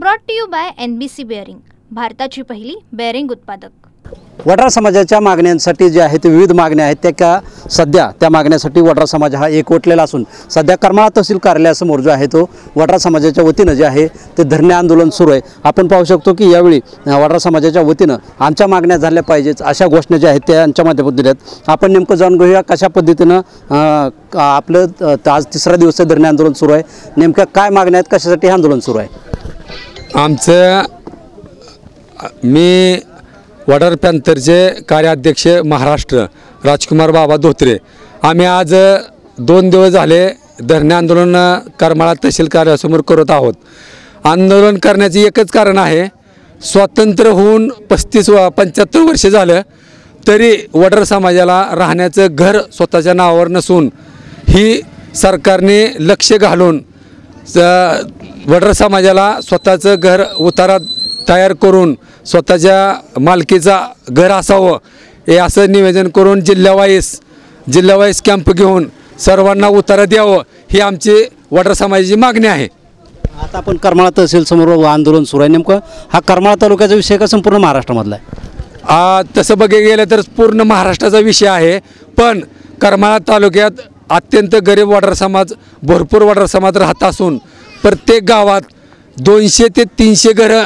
Brought to you by NBC bearing, भारताची पहिली bearing उत्पादक। वडार समाजाच्या मागण्यांसाठी जे आहे ते विविध मागण्या आहेत सध्या त्या मागण्यासाठी वडार समाज हा एकवटलेला असून सध्या करमाळा तहसील कार्यालयासमोर जो आहे तो वडार समाजाच्या वतीनं जे आहे ते धरणे आंदोलन सुरू आहे। आपण पाहू शकतो की यावेळी वडार समाजाच्या वतीनं आमच्या मागण्या झाल्या पाहिजेत अशा घोषणा ज्या आहेत त्या यांच्या माध्यमातून आहेत। आपण नेमकं जाणून घेऊया कशा पद्धतीनं आपलं आज तिसरा दिवस धरणे आंदोलन सुरू आहे, नेमकं काय मागण्या आहेत, कशासाठी हे आंदोलन सुरू आहे। आमचं मी वडार पॅंथरचे कार्याध्यक्ष महाराष्ट्र राजकुमार बाबा धोत्रे, आम्ही आज 2 दिवस झाले धरणे आंदोलन करमाळा तहसील कार्यालयासमोर करत आहोत। आंदोलन करण्याचे एकच कारण आहे, स्वातंत्र्य होऊन 75 वर्ष झालं तरी वडार समाजाला राहण्याचं घर स्वतःच्या नावावर नसून ही सरकारने लक्ष घालून वडार समाजाला स्वतःचं घर उतारा तयार करून स्वतःच्या मालकीचा घर असावं हे असं निवेदन करून जिल्हावाईज कॅम्प घेऊन सर्वांना उतारा द्यावं ही आमची वडार समाजाची मागणी आहे। आता आपण करमाळा तहसील समोर आंदोलन सुरू आहे, नेमकं हा करमाळा तालुक्याचा विषय का संपूर्ण महाराष्ट्रामधला आहे? तसं बघायला गेलं तर पूर्ण महाराष्ट्राचा विषय आहे, पण करमाळा तालुक्यात अत्यंत गरीब वडार समाज, भरपूर वडार समाज राहत असून प्रत्येक गावात 200 ते 300 घरं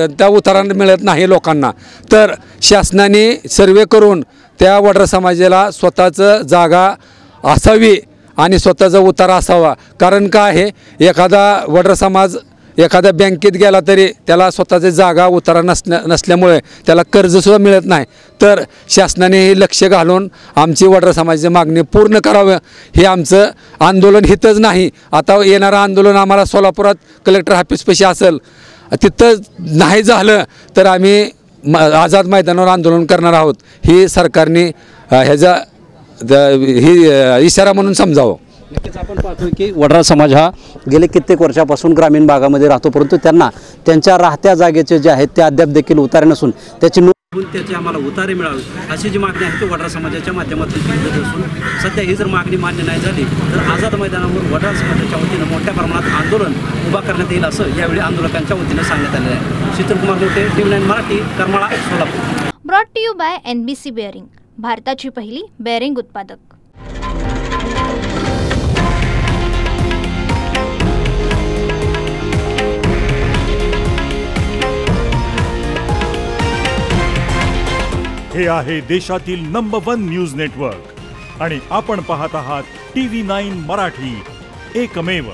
त्या उताराने मिळत नाही लोकांना। तर शासनाने सर्वे करून त्या वडार समाजाला स्वतःचं जागा असावी आणि स्वतःचा उतारा असावा। कारण काय आहे, एखादा वडार समाज एखाद्या बँकेत गेला तरी त्याला स्वतःची जागा उतारा नसल्यामुळे त्याला कर्जसुद्धा मिळत नाही। तर शासनाने हे लक्ष घालून आमची वडार समाजाची मागणी पूर्ण करावं हे आमचं आंदोलन हितच नाही। आता येणारं आंदोलन आम्हाला सोलापुरात कलेक्टर ऑफिसपाशी असेल, तिथं नाही झालं तर आम्ही आझाद मैदानावर आंदोलन करणार आहोत। ही सरकारने ह्याचा इशारा म्हणून समजावं। नक्कीच आपण पाहतोय की वडार समाज हा गेले कित्येक वर्षापासून ग्रामीण भागामध्ये राहतो, परंतु त्यांना त्यांच्या राहत्या जागेचे जे आहेत ते अद्याप देखील उतारे नसून त्याची आम्हाला उतारे मिळावे अशी जी मागणी आहे ती वडार समाजाच्या माध्यमातून केली जात असून सध्या ही जर मागणी मान्य नाही झाली तर आझाद मैदानावर वडार समाजाच्या वतीनं मोठ्या प्रमाणात आंदोलन उभा करण्यात येईल असं यावेळी आंदोलकांच्या वतीनं सांगण्यात आलेलं आहे। Sheetalkumar Mothe, TV9 Marathi, Karmala, Solapur. Brought to you by NBC bearing, भारताची पहिली बेअरिंग उत्पादक। हे आहे देशातील नंबर 1 न्यूज नेटवर्क आणि आपण पाहत आहात TV9 मराठी, एकमेव।